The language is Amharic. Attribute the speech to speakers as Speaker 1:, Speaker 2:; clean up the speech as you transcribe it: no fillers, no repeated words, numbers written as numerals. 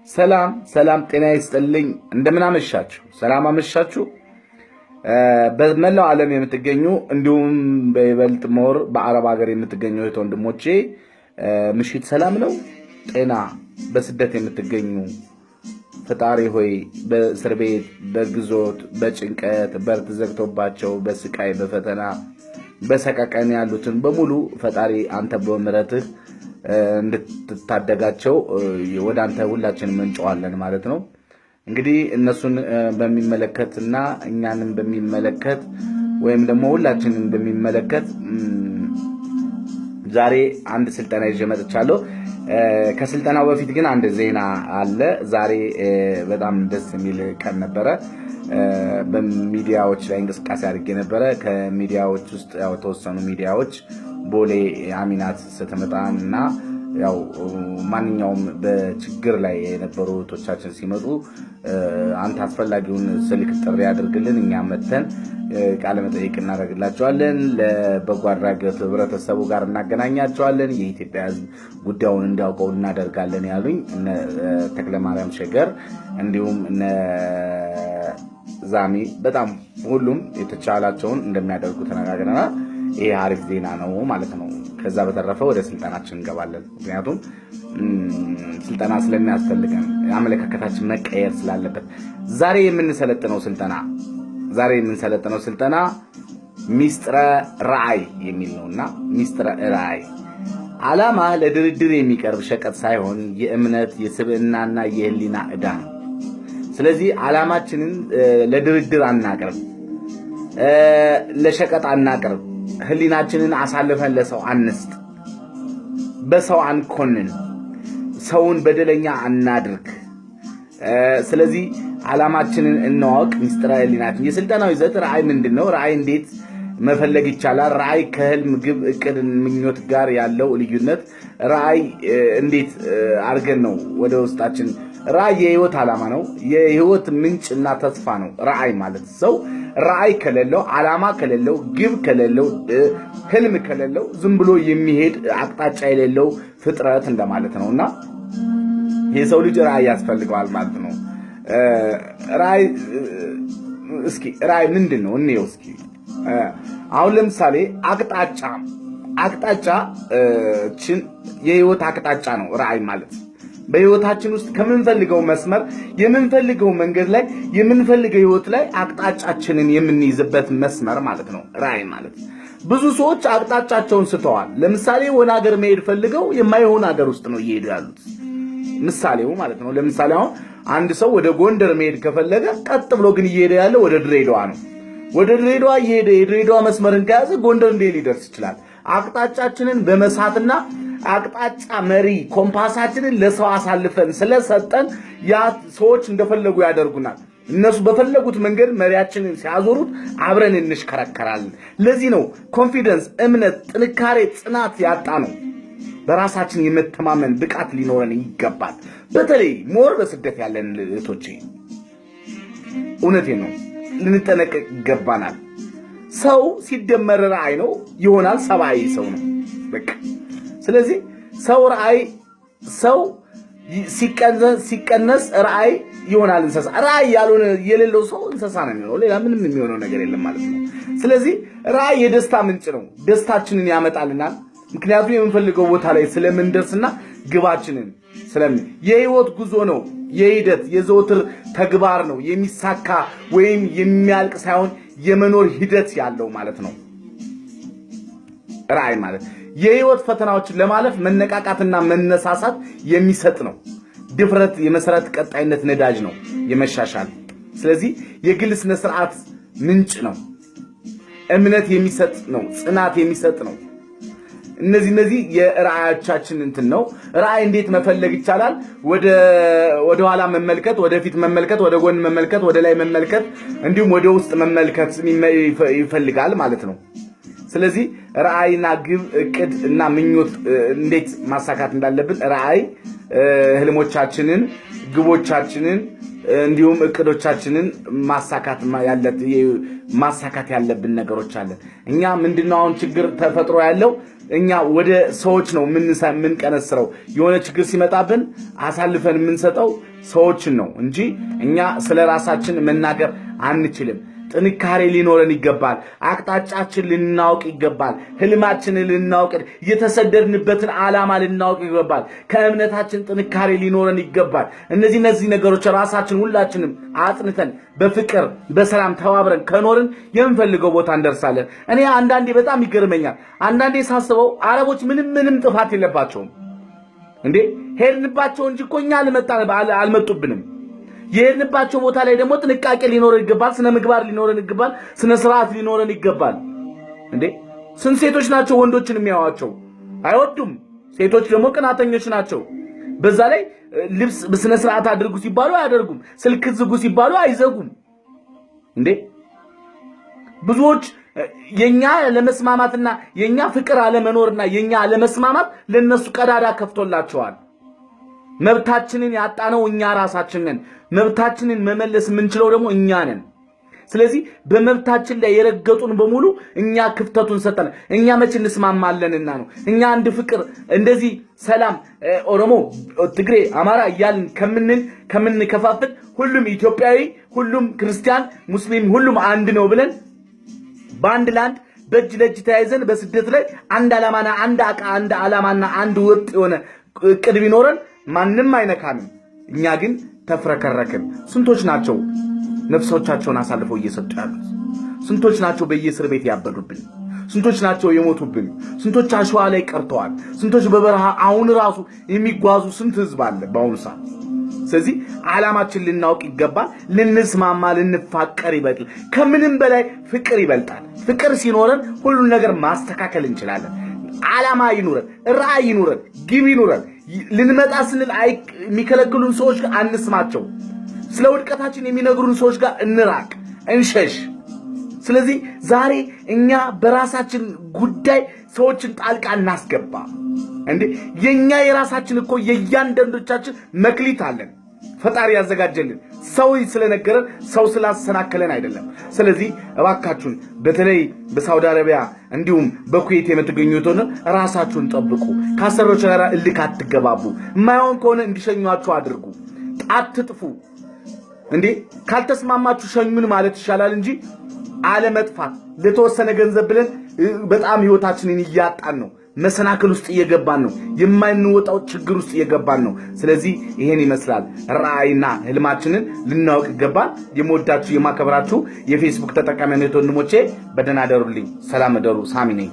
Speaker 1: ሰላም ጤና ይስጥልኝ እንደምን አመሻችሁ ሰላም አመሻችሁ በመላው ዓለም የምትገኙ እንዲሁም በይበልጥ ሞር በአረብ ሀገር የምትገኙ እህት ወንድሞቼ ምሽት ሰላም ነው ጤና በስደት የምትገኙ ፈጣሪ ሆይ በእስር ቤት በግዞት በጭንቀት በርት ዘግቶባቸው በስቃይ በፈተና በሰቀቀን ያሉትን በሙሉ ፈጣሪ አንተ በመረጥህ እንድትታደጋቸው ወደ አንተ ሁላችንም እንጨዋለን ማለት ነው እንግዲህ እነሱን በሚመለከትና እኛንም በሚመለከት ወይም ደግሞ ሁላችንም በሚመለከት ዛሬ አንድ ስልጠና ይዤ መጥቻለሁ ከስልጠናው በፊት ግን አንድ ዜና አለ ዛሬ በጣም ደስ የሚል ቀን ነበረ በሚዲያዎች ላይ እንቅስቃሴ አድርጌ ነበረ ከሚዲያዎች ውስጥ ያው ተወሰኑ ሚዲያዎች ቦሌ አሚናት ስትመጣና ያው ማንኛውም በችግር ላይ የነበሩ ቶቻችን ሲመጡ አንተ አስፈላጊውን ስልክ ጥሪ አድርግልን እኛ መተን ቃለ መጠይቅ እናደርግላቸዋለን ለበጎ አድራጎት ህብረተሰቡ ጋር እናገናኛቸዋለን የኢትዮጵያ ህዝብ ጉዳዩን እንዲያውቀው እናደርጋለን ያሉኝ እነ ተክለማርያም ሸገር እንዲሁም እነ ዛሚ በጣም ሁሉም የተቻላቸውን እንደሚያደርጉ ተነጋግረናል ይሄ አሪፍ ዜና ነው ማለት ነው ከዛ በተረፈ ወደ ስልጠናችን እንገባለን ምክንያቱም ስልጠና ስለሚያስፈልገን አመለካከታችን መቀየር ስላለበት ዛሬ የምንሰለጥነው ስልጠና ሚስጥረ ራእይ የሚል ነውና ሚስጥረ ራእይ ዓላማ ለድርድር የሚቀርብ ሸቀጥ ሳይሆን የእምነት የስብዕናና የህሊና ዕዳ ነው ስለዚህ ዓላማችንን ለድርድር አናቀርብ ለሸቀጥ አናቀርብ ህሊናችንን አሳልፈን ለሰው አንስጥ በሰው አንኮንን ሰውን በደለኛ አናድርግ ስለዚህ ዓላማችንን እንወቅ ሚስጥረ ህሊናችን የስልጠናው ይዘት ራእይ ምንድነው ራእይ እንዴት መፈለግ ይቻላል ራእይ ከህልም ግብ እቅድ ምኞት ጋር ያለው ልዩነት ራእይ እንዴት አርገን ነው ወደ ውስጣችን ራእይ የህይወት ዓላማ ነው የህይወት ምንጭና ተስፋ ነው ራእይ ማለት ሰው ራእይ ከሌለው ዓላማ ከሌለው ግብ ከሌለው ህልም ከሌለው ዝም ብሎ የሚሄድ አቅጣጫ የሌለው ፍጥረት እንደማለት ነውና የሰው ልጅ ራእይ ያስፈልገዋል ማለት ነው ራእይ እስኪ ራእይ ምንድነው እንየው እስኪ አሁን ለምሳሌ አቅጣጫችን የህይወት አቅጣጫ ነው ራእይ ማለት በህይወታችን ውስጥ ከምንፈልገው መስመር የምንፈልገው መንገድ ላይ የምንፈልገው ህይወት ላይ አቅጣጫችንን የምንይዝበት መስመር ማለት ነው ራእይ ማለት ብዙ ሰዎች አቅጣጫቸውን ስተዋል ለምሳሌ ወደ ሀገር መሄድ ፈልገው የማይሆን ሀገር ውስጥ ነው እየሄዱ ያሉት ምሳሌው ማለት ነው ለምሳሌ አሁን አንድ ሰው ወደ ጎንደር መሄድ ከፈለገ ቀጥ ብሎ ግን እየሄደ ያለው ወደ ድሬዳዋ ነው ወደ ድሬዳዋ እየሄደ የድሬዳዋ መስመርን ከያዘ ጎንደር እንዴት ሊደርስ ይችላል አቅጣጫችንን በመሳትና አቅጣጫ መሪ ኮምፓሳችንን ለሰው አሳልፈን ስለሰጠን ያ ሰዎች እንደፈለጉ ያደርጉናል እነሱ በፈለጉት መንገድ መሪያችንን ሲያዞሩት አብረን እንሽከረከራለን ለዚህ ነው ኮንፊደንስ እምነት ጥንካሬ ጽናት ያጣ ነው በራሳችን የመተማመን ብቃት ሊኖረን ይገባል በተለይ ሞር በስደት ያለን እህቶቼ እውነቴን ነው ልንጠነቀቅ ይገባናል ሰው ሲደመር ራእይ ነው ይሆናል ሰባይ ሰው ነው በቃ ስለዚህ ሰው ራእይ ሰው ሲቀነስ ራእይ ይሆናል እንስሳ ራእይ ያልሆነ የሌለው ሰው እንስሳ ነው የሚሆነው ሌላ ምንም የሚሆነው ነገር የለም ማለት ነው ስለዚህ ራእይ የደስታ ምንጭ ነው ደስታችንን ያመጣልናል ምክንያቱም የምንፈልገው ቦታ ላይ ስለምንደርስና ግባችንን የህይወት ጉዞ ነው የሂደት የዘውትር ተግባር ነው የሚሳካ ወይም የሚያልቅ ሳይሆን የመኖር ሂደት ያለው ማለት ነው ራእይ ማለት የህይወት ፈተናዎችን ለማለፍ መነቃቃትና መነሳሳት የሚሰጥ ነው ድፍረት የመሰረት ቀጣይነት ነዳጅ ነው የመሻሻል ስለዚህ የግል ስነ ስርዓት ምንጭ ነው እምነት የሚሰጥ ነው ጽናት የሚሰጥ ነው እነዚህ የራእያችን እንትን ነው ራእይ እንዴት መፈለግ ይቻላል ወደ ኋላ መመልከት ወደ ፊት መመልከት ወደ ጎን መመልከት ወደ ላይ መመልከት እንዲሁም ወደ ውስጥ መመልከት ይፈልጋል ማለት ነው ስለዚህ ራእይና ግብ እቅድ እና ምኞት እንዴት ማሳካት እንዳለብን ራእይ ህልሞቻችንን ግቦቻችንን እንዲሁም እቅዶቻችንን ማሳካት ያለብን ነገሮች አለ እኛ ምንድነው አሁን ችግር ተፈጥሮ ያለው እኛ ወደ ሰዎች ነው ምን ቀነስረው የሆነ ችግር ሲመጣብን አሳልፈን የምንሰጠው ሰዎችን ነው እንጂ እኛ ስለራሳችን መናገር አንችልም ጥንካሬ ሊኖረን ይገባል አቅጣጫችን ልናውቅ ይገባል ህልማችንን ልናውቅ የተሰደድንበትን ዓላማ ልናውቅ ይገባል ከእምነታችን ጥንካሬ ሊኖረን ይገባል እነዚህ ነገሮች ራሳችን ሁላችንም አጥንተን በፍቅር በሰላም ተባብረን ከኖርን የምንፈልገው ቦታ እንደርሳለን እኔ አንዳንዴ በጣም ይገርመኛል አንዳንዴ ሳስበው አረቦች ምንም ጥፋት የለባቸውም እንዴ ሄድንባቸው እንጂ ኮኛ አልመጡብንም የሄድንባቸው ቦታ ላይ ደግሞ ጥንቃቄ ሊኖረን ይገባል ስነ ምግባር ሊኖረን ይገባል ስነ ስርዓት ሊኖረን ይገባል እንዴ ስንት ሴቶች ናቸው ወንዶችን የሚያዋቸው አይወዱም ሴቶች ደግሞ ቅናተኞች ናቸው በዛ ላይ ልብስ በስነ ስርዓት አድርጉ ሲባሉ አያደርጉም ስልክ ዝጉ ሲባሉ አይዘጉም እንዴ ብዙዎች የኛ ለመስማማትና የኛ ፍቅር አለመኖርና የኛ አለመስማማት ለነሱ ቀዳዳ ከፍቶላቸዋል መብታችንን ያጣነው እኛ ራሳችን ነን መብታችንን መመለስ የምንችለው ደግሞ እኛ ነን ስለዚህ በመብታችን ላይ የረገጡን በሙሉ እኛ ክፍተቱን ሰጠን እኛ መቼ እንስማማለንና ነው እኛ አንድ ፍቅር እንደዚህ ሰላም ኦሮሞ ትግሬ አማራ እያልን ከምንከፋፍል ሁሉም ኢትዮጵያዊ ሁሉም ክርስቲያን ሙስሊም ሁሉም አንድ ነው ብለን ባንድ ላንድ በእጅ ለእጅ ተያይዘን በስደት ላይ አንድ ዓላማና አንድ ወጥ የሆነ እቅድ ቢኖረን ማንንም አይነካንም እኛ ግን ተፍረከረክን ስንቶች ናቸው ነፍሶቻቸውን አሳልፈው እየሰጡ ያሉት ስንቶች ናቸው በየእስር ቤት ያበዱብን ስንቶች ናቸው የሞቱብን ስንቶች አሸዋ ላይ ቀርተዋል ስንቶች በበረሃ አሁን ራሱ የሚጓዙ ስንት ህዝብ አለ በአሁኑ ሰዓት ስለዚህ ዓላማችን ልናውቅ ይገባል ልንስማማ ልንፋቀር ይበልጣል ከምንም በላይ ፍቅር ይበልጣል ፍቅር ሲኖረን ሁሉን ነገር ማስተካከል እንችላለን ዓላማ ይኑረን ራዕይ ይኑረን ግብ ይኑረን ልንመጣ ስንል የሚከለክሉን ሰዎች ጋር አንስማቸው ስለ ውድቀታችን የሚነግሩን ሰዎች ጋር እንራቅ እንሸሽ ስለዚህ ዛሬ እኛ በራሳችን ጉዳይ ሰዎችን ጣልቃ እናስገባ እንዴ የኛ የራሳችን እኮ የያንደንዶቻችን መክሊት አለን ፈጣሪ ያዘጋጀልን ሰው ስለነገረን ሰው ስላሰናከለን አይደለም ስለዚህ እባካችሁን በተለይ በሳውዲ አረቢያ እንዲሁም በኩዌት የምትገኙት ራሳችሁን ጠብቁ ካሰሮች ጋር እልክ አትገባቡ ማይሆን ከሆነ እንዲሸኙአችሁ አድርጉ አትጥፉ እንዴ ካልተስማማችሁ ሸኙን ማለት ይሻላል እንጂ አለመጥፋት ለተወሰነ ገንዘብ ብለን በጣም ህይወታችንን ያጣን ነው መሰናክል ውስጥ እየገባን ነው የማይንወጣው ችግር ውስጥ እየገባን ነው ስለዚህ ይሄን ይመስላል ራዕይና ህልማችንን ልናውቅ ይገባል የምወዳችሁ የማከብራችሁ የፌስቡክ ተጠቃሚዎች ወንድሞቼ በደህና ደሩልኝ ሰላም ደሩ ሳሚ ነኝ